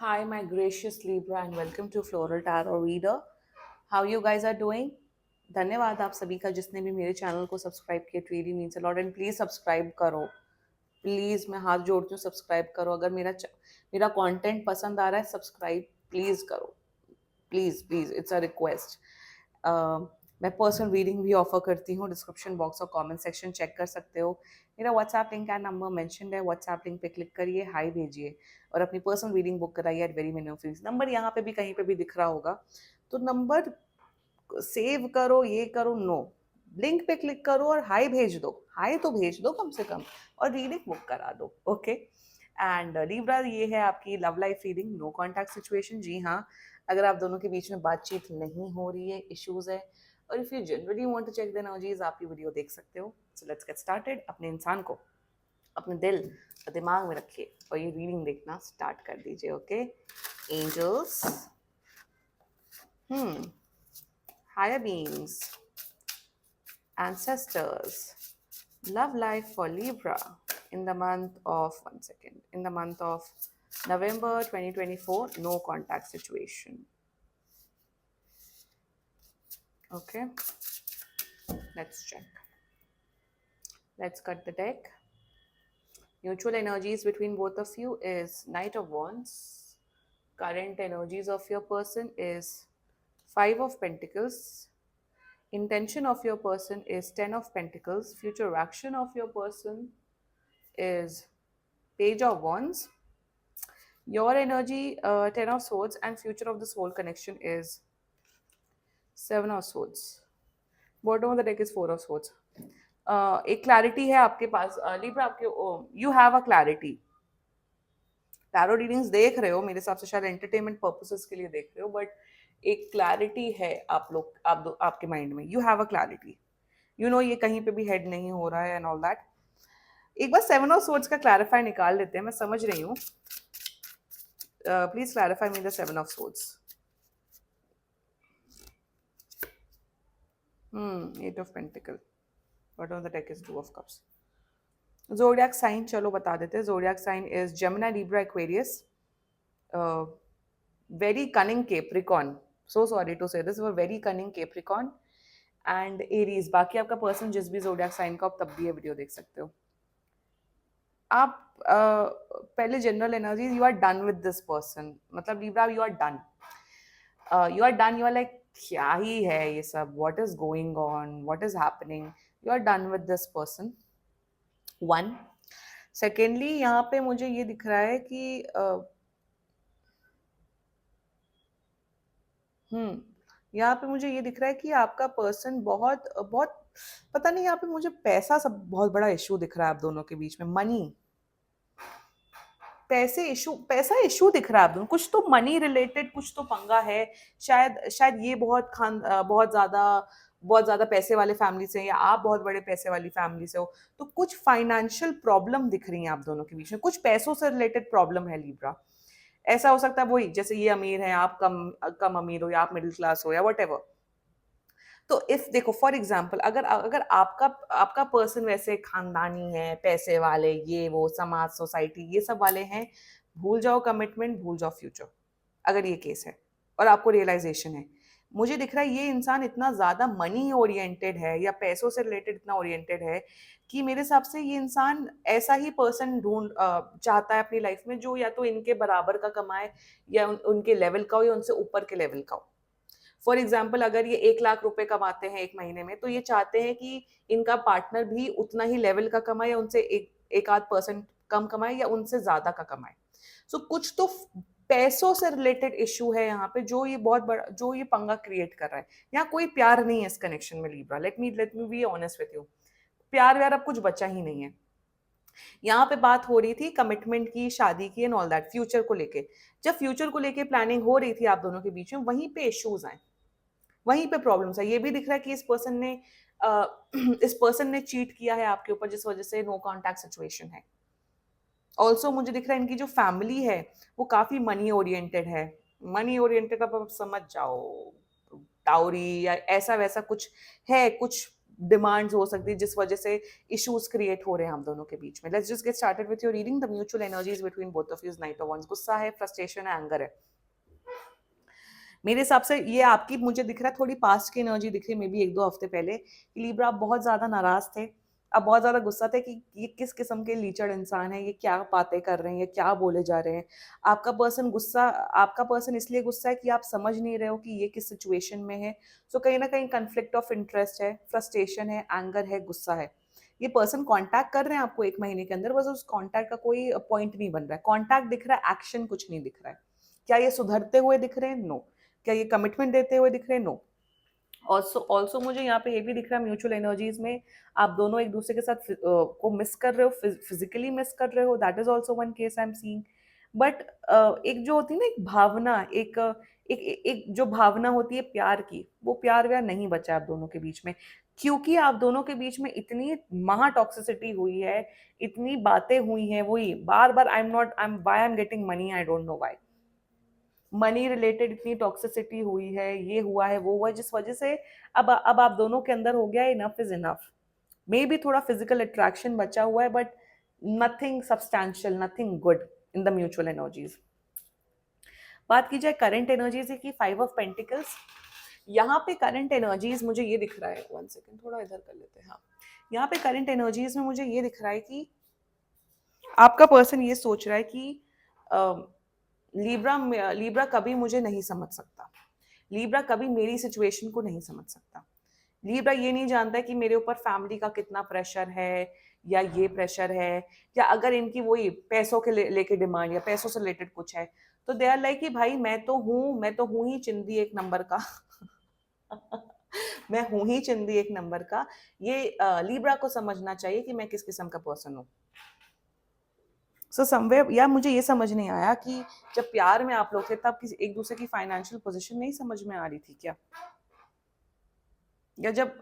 Hi, my gracious Libra, and welcome to Floral Tarot Reader. How you guys are doing? धन्यवाद आप सभी का जिसने भी मेरे चैनल को सब्सक्राइब किया. It really means a lot. And please subscribe करो. प्लीज़ मैं हाथ जोड़ती हूँ, सब्सक्राइब करो. अगर मेरा कंटेंट पसंद आ रहा है, सब्सक्राइब प्लीज़ करो. Please please, it's a request. मैं पर्सनल रीडिंग भी ऑफर करती हूँ. डिस्क्रिप्शन बॉक्स और कमेंट सेक्शन चेक कर सकते हो. मेरा व्हाट्सएप लिंक का नंबर मेंशन है. व्हाट्सएप लिंक पे क्लिक करिए, हाई भेजिए और अपनी पर्सनल रीडिंग बुक कराइए at very minimum fees. Number यहाँ पे भी कहीं पे भी दिख रहा होगा, तो नंबर सेव करो, ये करो. नो, लिंक पे क्लिक करो और हाई भेज दो. हाई तो भेज दो कम से कम, और रीडिंग बुक करा दो. ओके. एंड लिब्रा, ये है आपकी love life reading. No contact situation. जी हाँ, अगर आप दोनों के बीच में बातचीत नहीं हो रही है, इश्यूज है, और if you generally want to check the energies, आप ये वीडियो देख सकते हो. So let's get started. अपने इंसान को अपने दिल और दिमाग में रखिए और ये रीडिंग देखना स्टार्ट कर दीजिए. Okay. Angels, higher beings, ancestors, love life for Libra in the month of, one second, in the month of November 2024, no contact situation. Okay, let's check. Let's cut the deck. Mutual energies between both of you is Knight of Wands. Current energies of your person is Five of Pentacles. Intention of your person is Ten of Pentacles. Future action of your person is Page of Wands. Your energy, Ten of Swords, and future of the soul connection is Seven of Swords. Bottom of the deck is Four of Swords. एक clarity है आपके पास. Libra, आपके you have a clarity. Tarot readings देख रहे हो, मेरे हिसाब से शायद एंटरटेनमेंट पर्पसेस के लिए देख रहे हो, बट एक क्लैरिटी है आपके माइंड में. You have a clarity. You know ये कहीं पे भी हेड नहीं हो रहा है एंड ऑल दैट. एक बार सेवन ऑफ सोर्ड्स का क्लैरिफाई निकाल लेते हैं. मैं समझ रही हूँ. Please clarify me the seven of swords. Eight of Pentacle. Bottom of the deck is Two of Cups. Zodiac sign, चलो बता देते हैं. Zodiac sign is Gemini, Libra, Aquarius. Very cunning Capricorn. So sorry to say this, but very cunning Capricorn. And Aries. बाकी आपका person जिस भी Zodiac sign का, आप तब भी ये वीडियो देख सकते हो. आप पहले general energy, you are done with this person. मतलब Libra, you are done. You are done. You are like, क्या ही है ये सब, what is going on, what is happening. You are done with this person. One. Secondly, यहाँ पे मुझे ये दिख रहा है कि यहाँ पे मुझे ये दिख रहा है कि आपका पर्सन बहुत बहुत, पता नहीं, यहाँ पे मुझे पैसा सब बहुत बड़ा इशू दिख रहा है आप दोनों के बीच में. मनी, पैसा इशू दिख रहा है आप दोनों. कुछ तो मनी रिलेटेड, कुछ तो पंगा है. शायद ये बहुत ज्यादा पैसे वाले फैमिली से, या आप बहुत बड़े पैसे वाली फैमिली से हो. तो कुछ फाइनेंशियल प्रॉब्लम दिख रही है आप दोनों के बीच में. कुछ पैसों से रिलेटेड प्रॉब्लम है लिब्रा. ऐसा हो सकता है वही, जैसे ये अमीर है, आप कम कम अमीर हो, या आप मिडिल क्लास हो, या वट एवर. तो इफ देखो, फॉर एग्जाम्पल, अगर अगर आपका आपका पर्सन वैसे खानदानी है, पैसे वाले, ये वो, समाज, सोसाइटी, ये सब वाले हैं, भूल जाओ कमिटमेंट, भूल जाओ फ्यूचर. अगर ये केस है और आपको रियलाइजेशन है, मुझे दिख रहा है ये इंसान इतना ज्यादा मनी ओरिएंटेड है, या पैसों से रिलेटेड इतना ओरिएंटेड है, कि मेरे हिसाब से ये इंसान ऐसा ही पर्सन चाहता है अपनी लाइफ में, जो या तो इनके बराबर का कमाए, या उनके लेवल का हो, या उनसे ऊपर के लेवल का हो. फॉर एग्जाम्पल, अगर ये 1 लाख रुपए कमाते हैं एक महीने में, तो ये चाहते हैं कि इनका पार्टनर भी उतना ही लेवल का कमाए, या उनसे एक आध परसेंट कम कमाए, या उनसे ज्यादा का कमाए. सो कुछ तो पैसों से रिलेटेड इशू है यहाँ पे, जो ये बहुत बड़ा, जो ये पंगा क्रिएट कर रहा है. यहाँ कोई प्यार नहीं है इस कनेक्शन में Libra. Let me be honest with you. प्यार व्यार अब कुछ बचा ही नहीं है. यहाँ पे बात हो रही थी कमिटमेंट की, शादी की, एंड ऑल दैट, फ्यूचर को लेके. जब फ्यूचर को लेके प्लानिंग हो रही थी आप दोनों के बीच में, वहीं पे इश्यूज आए, वहीं पे प्रॉब्लम्स है. ये भी दिख रहा है कि इस पर्सन ने चीट किया है आपके ऊपर, जिस वजह से नो कॉन्टैक्ट सिचुएशन है. ऑल्सो मुझे दिख रहा है इनकी जो फैमिली है वो काफी मनी ओरिएंटेड है. मनी ओरिएंटेड, अब आप समझ जाओ, टाउरी या ऐसा वैसा कुछ है, कुछ डिमांड्स हो सकती है जिस वजह से इश्यूज क्रिएट हो रहे हैं हम दोनों के बीच में. Let's just get started with your reading. The mutual energies between both of you is knight of wands. गुस्सा है, फ्रस्ट्रेशन है, एंगर है. मेरे हिसाब से ये आपकी मुझे दिख रहा है थोड़ी पास्ट की एनर्जी दिख रही है, मे बी 1-2 हफ्ते पहले. लीब्रा आप बहुत ज्यादा नाराज थे, आप बहुत ज्यादा गुस्सा थे कि ये किस किस्म के लीचड़ इंसान है, ये क्या बातें कर रहे हैं, ये क्या बोले जा रहे हैं. आपका पर्सन इसलिए गुस्सा है कि आप समझ नहीं रहे हो कि ये किस सिचुएशन में है. सो कहीं ना कहीं कंफ्लिक्ट ऑफ इंटरेस्ट है, फ्रस्ट्रेशन है, एंगर है, गुस्सा है. ये पर्सन कांटेक्ट कर रहे हैं आपको 1 महीने के अंदर, बस उस कांटेक्ट का कोई पॉइंट नहीं बन रहा है. कांटेक्ट दिख रहा है, एक्शन कुछ नहीं दिख रहा है. क्या ये सुधरते हुए दिख रहे हैं? नो. क्या ये कमिटमेंट देते हुए दिख रहे हैं? नो. ऑल्सो मुझे यहाँ पे ये भी दिख रहा है म्यूचुअल एनर्जीज में आप दोनों एक दूसरे के साथ को मिस कर रहे हो, फिजिकली मिस कर रहे हो. That is also one case I am seeing. But एक जो होती है ना, एक भावना, एक जो भावना होती है प्यार की, वो प्यार व्यार नहीं बचा आप दोनों के बीच में. क्योंकि आप दोनों के बीच में इतनी महा टॉक्सिसिटी हुई है, इतनी बातें हुई हैं, वही बार बार I am getting money, I don't know why. Money related इतनी टॉक्सिसिटी हुई है, ये हुआ है, वो हुआ है, जिस वजह से अब आप दोनों के अंदर हो गया enough is enough. May be थोड़ा फिजिकल अट्रैक्शन बचा हुआ है, but nothing substantial, nothing good in the mutual energies. बात की जाए करंट एनर्जीज की, 5 ऑफ पेंटिकल्स. यहाँ पे करंट एनर्जीज मुझे ये दिख रहा है, 1 सेकेंड थोड़ा इधर कर लेते हैं. हाँ, यहाँ पे करंट एनर्जीज में मुझे ये दिख रहा है कि आपका पर्सन ये सोच रहा है कि लीब्रा कभी मुझे नहीं समझ सकता. लीब्रा कभी मेरी सिचुएशन को नहीं समझ सकता. लीब्रा ये नहीं जानता है कि मेरे ऊपर फैमिली का कितना प्रेशर है, या ये प्रेशर है, या अगर इनकी वही पैसों के लेके डिमांड या पैसों से रिलेटेड कुछ है, तो दे आर लाइक कि भाई मैं तो हूँ ही चिंदी 1 नंबर का. मैं हूँ ही चिंदी 1 नंबर का. ये लीब्रा को समझना चाहिए कि मैं किस किस्म का पर्सन हूँ. सो समवेयर, या मुझे ये समझ नहीं आया कि जब प्यार में आप लोग थे तब किसी एक दूसरे की फाइनेंशियल पोजीशन नहीं समझ में आ रही थी क्या? या जब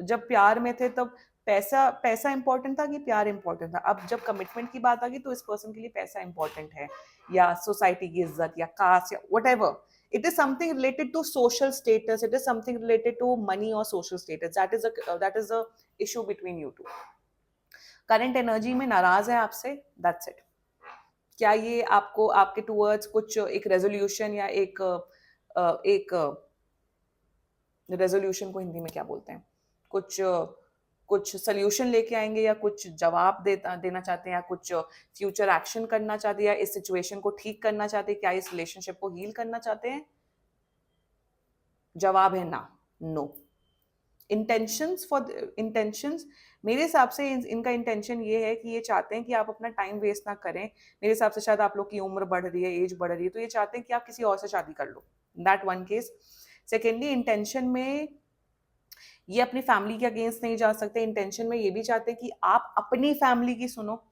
जब प्यार में थे तब पैसा पैसा इंपॉर्टेंट था कि प्यार इंपॉर्टेंट था? अब जब कमिटमेंट की बात आ गई तो इस पर्सन के लिए पैसा इंपॉर्टेंट है, या सोसाइटी की इज्जत, या कास्ट, या whatever. It is something related to social status, it is something related to money और social status. That is a issue between you two. Current energy में नाराज है आपसे, दैट्स इट. क्या ये आपको आपके टूवर्ड्स कुछ एक रेजोल्यूशन, या एक रेजोल्यूशन को हिंदी में क्या बोलते हैं, कुछ कुछ सोल्यूशन लेके आएंगे, या कुछ जवाब देना चाहते हैं, या कुछ फ्यूचर एक्शन करना चाहते हैं, या इस सिचुएशन को ठीक करना चाहते हैं, क्या इस रिलेशनशिप को हील करना चाहते हैं? जवाब है ना, नो. इंटेंशंस मेरे हिसाब से इनका इंटेंशन ये है कि ये चाहते हैं कि आप अपना टाइम वेस्ट ना करें. मेरे हिसाब से शायद आप लोग की उम्र बढ़ रही है, एज बढ़ रही है, तो ये चाहते हैं कि आप किसी और से शादी कर लो. That one case. Secondly, intention में ये अपनी फैमिली के अगेंस्ट नहीं जा सकते. इंटेंशन में ये भी चाहते हैं कि आप अपनी फैमिली की सुनो.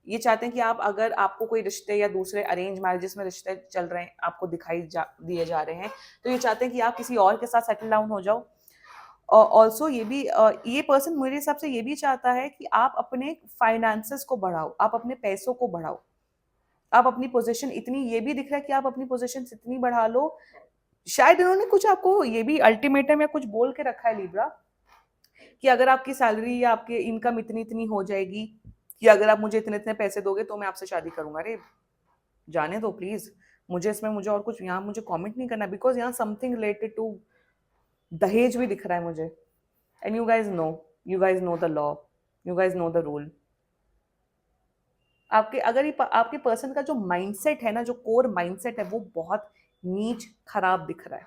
ये चाहते हैं कि आप, अगर आपको कोई रिश्ते या दूसरे अरेंज मैरिजेस में रिश्ते चल रहे हैं, आपको दिए जा रहे हैं, तो ये चाहते हैं कि आप किसी और के साथ सेटल डाउन हो जाओ. ऑल्सो ये पर्सन मेरे हिसाब से ये भी चाहता है कि आप अपने फाइनेंसेस को बढ़ाओ, आप अपने पैसों को बढ़ाओ, आप अपनी पोजीशन इतनी, ये भी दिख रहा है कि आप अपनी पोजीशन इतनी बढ़ा लो. शायद इन्होंने कुछ आपको ये भी अल्टीमेटम या कुछ बोल के रखा है लीब्रा, कि अगर आपकी सैलरी या आपकी इनकम इतनी इतनी हो जाएगी, कि अगर आप मुझे इतने इतने पैसे दोगे तो मैं आपसे शादी करूंगा. अरे जाने दो प्लीज, मुझे और कुछ यहाँ मुझे कमेंट नहीं करना, बिकॉज यहाँ समथिंग रिलेटेड टू दहेज भी दिख रहा है मुझे. And you guys know the law, you guys know the rule. आपके पर्सन का जो माइंडसेट है ना, जो कोर माइंडसेट है, वो बहुत नीच खराब दिख रहा है.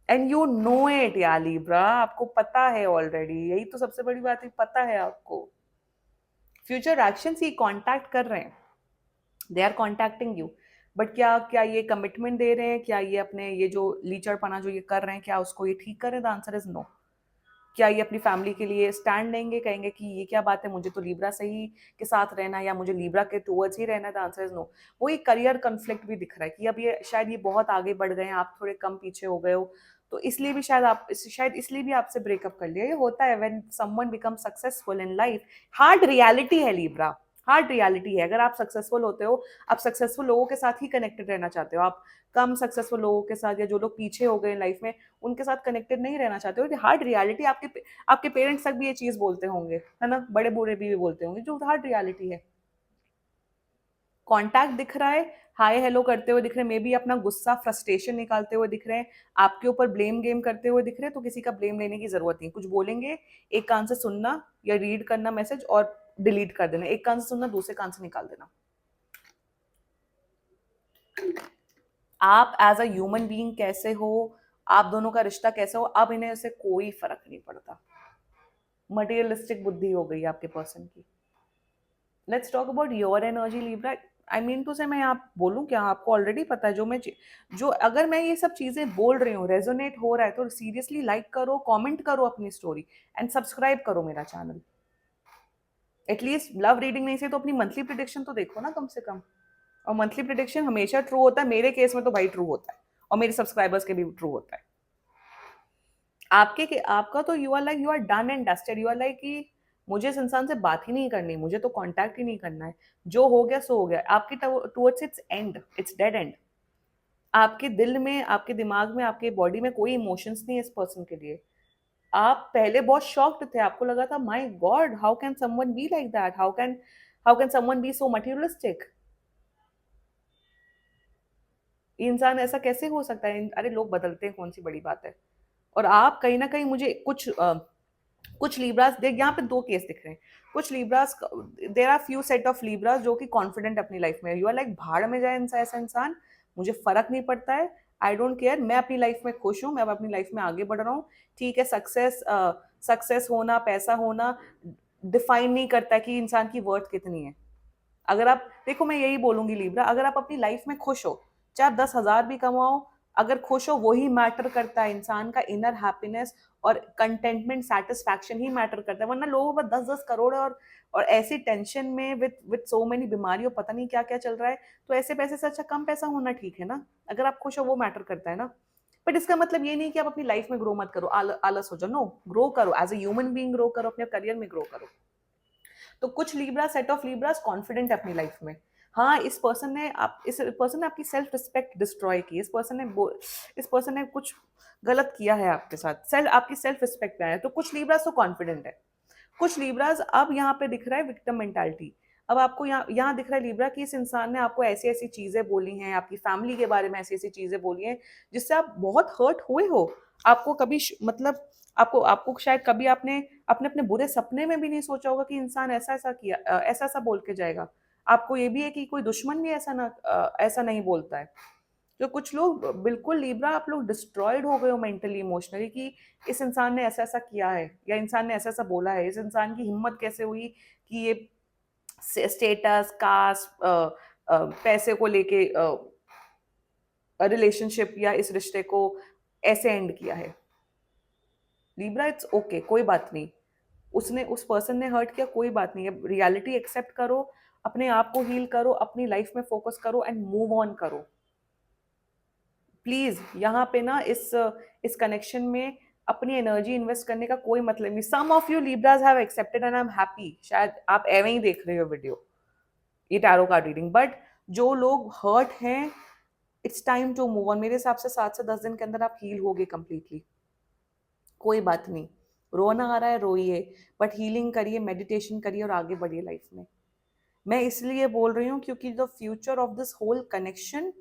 एंड यू नो इट या लीब्रा, आपको पता है ऑलरेडी. यही तो सबसे बड़ी बात है, पता है आपको. फ्यूचर एक्शन ही कांटेक्ट कर रहे हैं, they are contacting you. But क्या क्या ये कमिटमेंट दे रहे हैं? क्या ये अपने ये जो लीचड़पना जो ये कर रहे हैं, क्या उसको ये ठीक कर रहे हैं? The answer is no. क्या ये अपनी फैमिली के लिए स्टैंड लेंगे, कहेंगे कि ये क्या बात है, मुझे तो लीब्रा से ही के साथ रहना है, या मुझे लीब्रा के टूवर्ड्स ही रहना है? The answer is no. वो एक करियर कन्फ्लिक्ट भी दिख रहा है कि अब ये शायद ये बहुत आगे बढ़ गए हैं, आप थोड़े कम पीछे हो गए हो, तो इसलिए भी शायद इसलिए भी आपसे ब्रेकअप कर लिया. ये होता है when someone become successful in life. Hard reality है लीब्रा, हार्ड रियलिटी है। अगर आप सक्सेसफुल होते हो, आप सक्सेसफुल लोगों के साथ ही कनेक्टेड रहना चाहते हो, आप कम सक्सेसफुल लोगों के साथ या जो लोग पीछे हो गए लाइफ में उनके साथ कनेक्टेड नहीं रहना चाहते हो। हार्ड रियलिटी, आपके पेरेंट्स तक भी ये चीज बोलते होंगे, है ना, बड़े बूढ़े भी बोलते होंगे, जो हार्ड रियलिटी है। कॉन्टैक्ट दिख रहा है, हाय हेलो करते हुए दिख रहे हैं, मे बी अपना गुस्सा फ्रस्ट्रेशन निकालते हुए दिख रहे हैं, आपके ऊपर ब्लेम गेम करते हुए दिख रहे हैं, तो किसी का ब्लेम लेने की जरूरत नहीं। कुछ बोलेंगे, एक कान से सुनना या रीड करना मैसेज और डिलीट कर देना, एक कान से सुनना दूसरे कान से निकाल देना। आप एज अ ह्यूमन बीइंग कैसे हो, आप दोनों का रिश्ता कैसा हो, अब इन्हें उससे कोई फर्क नहीं पड़ता। मटेरियलिस्टिक बुद्धि हो गई आपके पर्सन की। Let's talk about your energy Libra. I mean to say, मैं आप बोलूं क्या, आपको ऑलरेडी पता है जो अगर मैं ये सब चीजें बोल रही हूँ रेजोनेट हो रहा है तो सीरियसली लाइक करो, कमेंट करो अपनी स्टोरी एंड सब्सक्राइब करो मेरा चैनल। एटलीस्ट लव रीडिंग नहीं से तो अपनी मंथली प्रिडिक्शन तो देखो ना कम से कम। और मंथली प्रिडिक्शन हमेशा ट्रू होता है, मेरे केस में तो भाई ट्रू होता है, और मेरे सब्सक्राइबर्स के भी ट्रू होता है। आपका तो you are done and dusted, you are like कि मुझे इस इंसान से बात ही नहीं करनी, मुझे तो कांटेक्ट ही नहीं करना है, जो हो गया सो हो गया। आपकी towards it's and, it's dead and. आपके दिल में, आपके दिमाग में, आपके बॉडी में कोई इमोशंस नहीं है इस पर्सन के लिए। आप पहले बहुत शॉक्ड थे, आपको लगा था my God how can someone be like that, how can someone be so materialistic, इंसान ऐसा कैसे हो सकता है। अरे लोग बदलते हैं, कौन सी बड़ी बात है। और आप कहीं ना कहीं मुझे कुछ लीब्रास देख, यहाँ पे दो केस दिख रहे हैं। कुछ Libras, there are few set of Libras जो कि कॉन्फिडेंट अपनी लाइफ में, यू आर लाइक भाड़ में जाए ऐसा इंसान, मुझे फर्क नहीं पड़ता है, आई डोंट केयर, मैं अपनी लाइफ में खुश हूँ, मैं अपनी लाइफ में आगे बढ़ रहा हूँ। ठीक है, सक्सेस होना, पैसा होना डिफाइन नहीं करता है कि इंसान की वर्थ कितनी है। अगर आप देखो, मैं यही बोलूंगी लिब्रा, अगर आप अपनी लाइफ में खुश हो, चाहे 10,000 भी कमाओ, अगर खुश हो वही मैटर करता है। इंसान का इनर हैप्पीनेस और कंटेंटमेंट, सेटिस्फैक्शन ही मैटर करता है। वरना लोगों पर 10-10 करोड़ और ऐसी टेंशन में विद सो मेनी बीमारियों, पता नहीं क्या क्या चल रहा है, तो ऐसे पैसे से अच्छा कम पैसा होना ठीक है ना। अगर आप खुश हो वो मैटर करता है ना। बट इसका मतलब ये नहीं कि आप अपनी लाइफ में ग्रो मत करो, आलस हो जाओ, नो, ग्रो करो, as a human being grow करो, अपने करियर में ग्रो करो। तो कुछ Libra, set of Libras confident है अपनी लाइफ में। हाँ, इस पर्सन ने आपकी सेल्फ रिस्पेक्ट डिस्ट्रॉय की, इस पर्सन ने कुछ गलत किया है आपके साथ, आपकी सेल्फ रिस्पेक्ट पे आया। तो कुछ लीब्रास तो कॉन्फिडेंट है, कुछ लीब्रास, अब यहाँ पे दिख रहा है विक्टिम मेंटालिटी। अब आपको यहाँ दिख रहा है लिब्रा कि इस इंसान ने आपको ऐसी ऐसी चीजें बोली हैं, आपकी फैमिली के बारे में ऐसी ऐसी चीजें बोली हैं जिससे आप बहुत हर्ट हुए हो। आपको कभी मतलब आपको आपको शायद कभी आपने अपने अपने बुरे सपने में भी नहीं सोचा होगा कि इंसान ऐसा ऐसा किया, ऐसा ऐसा बोल के जाएगा। आपको ये भी है कि कोई दुश्मन भी ऐसा नहीं बोलता है। तो कुछ लोग बिल्कुल लिब्रा, आप लोग डिस्ट्रॉयड हो गए हो मेंटली इमोशनली कि इस इंसान ने ऐसा ऐसा किया है या इंसान ने ऐसा ऐसा बोला है, इस इंसान की हिम्मत कैसे हुई कि ये स्टेटस, कास्ट, पैसे को लेके रिलेशनशिप या इस रिश्ते को ऐसे एंड किया है। लिब्रा, इट्स ओके, कोई बात नहीं, उस पर्सन ने हर्ट किया, कोई बात नहीं है, रियलिटी एक्सेप्ट करो, अपने आप को हील करो, अपनी लाइफ में फोकस करो एंड मूव ऑन करो। प्लीज यहाँ पे ना इस कनेक्शन में अपनी एनर्जी इन्वेस्ट करने का कोई मतलब नहीं। Some of you Libras have accepted and I am happy, शायद आप एवं ही देख रहे हो वीडियो, ये टैरो कार्ड रीडिंग। बट जो लोग हर्ट हैं, it's time to move on. मेरे हिसाब से 7 से 10 दिन के अंदर आप हील होगे कंप्लीटली। कोई बात नहीं, रोना आ रहा है रोइए, बट हीलिंग करिए, मेडिटेशन करिए और आगे बढ़िए लाइफ में। मैं इसलिए बोल रही हूँ क्योंकि the future of this whole connection,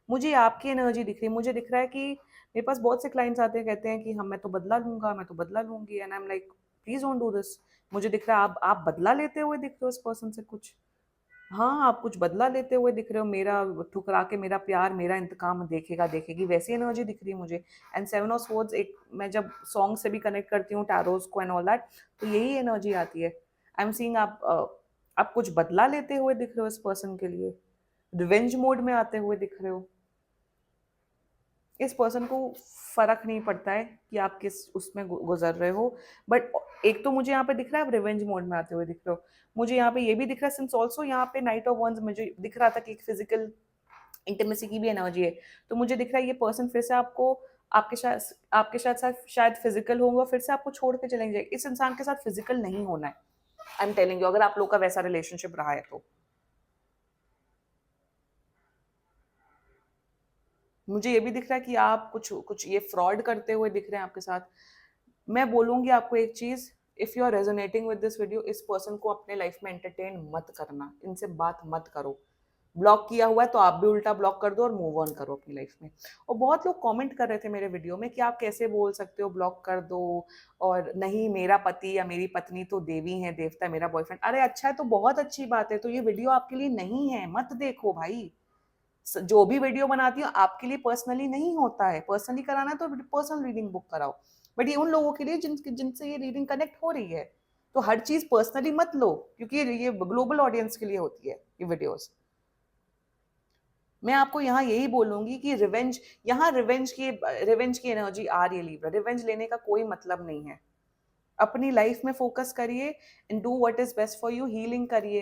मुझे आपकी एनर्जी दिख रही है। मुझे दिख रहा है कि मेरे पास बहुत से क्लाइंट्स आते हैं, कहते हैं कि हम, मैं तो बदला लूंगा, मैं तो बदला लूंगी, and I am like please don't do this. मुझे दिख रहा है आप बदला लेते हुए दिख रहे हो इस पर्सन से कुछ। हाँ, आप कुछ बदला लेते हुए दिख रहे हो, मेरा ठुकरा के मेरा प्यार, मेरा इंतकाम देखेगा देखेगी, वैसी एनर्जी दिख रही है मुझे। एंड 7 ऑफ स्वॉर्ड्स, एक मैं जब सॉन्ग से भी कनेक्ट करती हूँ टैरोज को एंड ऑल दैट, तो यही एनर्जी आती है। आई एम सीइंग आप कुछ बदला लेते हुए दिख रहे हो इस पर्सन के लिए, रिवेंज मोड में आते हुए दिख रहे हो। इस पर्सन को फर्क नहीं पड़ता है कि आप किस उसमें गुजर रहे हो। बट एक तो मुझे यहाँ पे दिख रहा है आप रिवेंज मोड में आते हुए दिख रहे हो। मुझे यहाँ पे ये भी दिख रहा है, सिंस ऑल्सो यहाँ पे नाइट ऑफ वंस मुझे दिख रहा था कि एक फिजिकल इंटीमेसी की भी एनर्जी है। तो मुझे दिख रहा है ये पर्सन फिर से आपको, आपके साथ शायद फिजिकल होगा, फिर से आपको छोड़ के चलेंगे। इस इंसान के साथ फिजिकल नहीं होना है, आई एम टेलिंग यू, अगर आप लोग का वैसा रिलेशनशिप रहा है तो मुझे ये भी दिख रहा है कि आप कुछ कुछ ये फ्रॉड करते हुए दिख रहे हैं आपके साथ। मैं बोलूंगी आपको एक चीज, if you are resonating with this video, इस पर्सन को अपने लाइफ में एंटरटेन मत करना, इनसे बात मत करो। ब्लॉक किया हुआ है तो आप भी उल्टा ब्लॉक कर दो और मूव ऑन करो अपनी लाइफ में। और बहुत लोग कमेंट कर रहे थे मेरे वीडियो में कि आप कैसे बोल सकते हो ब्लॉक कर दो, और नहीं मेरा पति या मेरी पत्नी तो देवी है, देवता है, मेरा बॉयफ्रेंड। अरे अच्छा है तो बहुत अच्छी बात है, तो ये वीडियो आपके लिए नहीं है, मत देखो भाई। जो भी वीडियो बनाती हूँ आपके लिए पर्सनली नहीं होता है, पर्सनली कराना है तो पर्सनल रीडिंग बुक कराओ, बट ये उन लोगों के लिए जिनसे ये रीडिंग कनेक्ट हो रही है। तो हर चीज पर्सनली मत लो, क्योंकि ये ग्लोबल ऑडियंस के लिए होती है ये वीडियोस। मैं आपको यहाँ यही बोलूंगी कि रिवेंज, यहाँ रिवेंज की एनर्जी आ रही है लिब्रा। रिवेंज लेने का कोई मतलब नहीं है। अपनी लाइफ में फोकस करिए and do what is best for you. Healing करिए,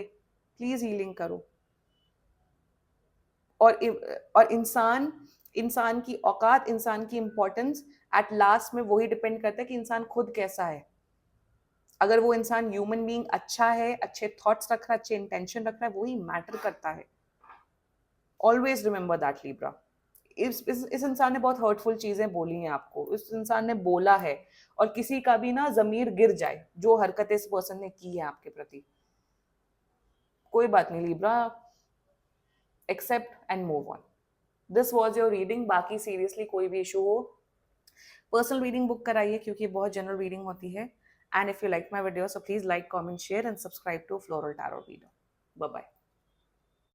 प्लीज हीलिंग करो। और और इंसान की औकात, इंसान की इंपॉर्टेंस एट लास्ट में वही डिपेंड करता है कि इंसान खुद कैसा है। अगर वो इंसान ह्यूमन बीइंग अच्छा है, अच्छे थॉट्स रख रहा है, अच्छे इंटेंशन रख रहा है, वही मैटर करता है। Always remember that Libra. इस इंसान ने बहुत हर्टफुल चीजें बोली हैं आपको, इस इंसान ने बोला है, और किसी का भी ना जमीर गिर जाए जो हरकतें इस पर्सन ने की है आपके प्रति। कोई बात नहीं Libra, accept and move on. This was your reading. बाकी सीरियसली कोई भी इशू हो, पर्सनल रीडिंग बुक कराइए, क्योंकि बहुत जनरल रीडिंग होती है। And if you like my video, so please like, comment, share and subscribe to Floral Tarot Reader. Bye bye.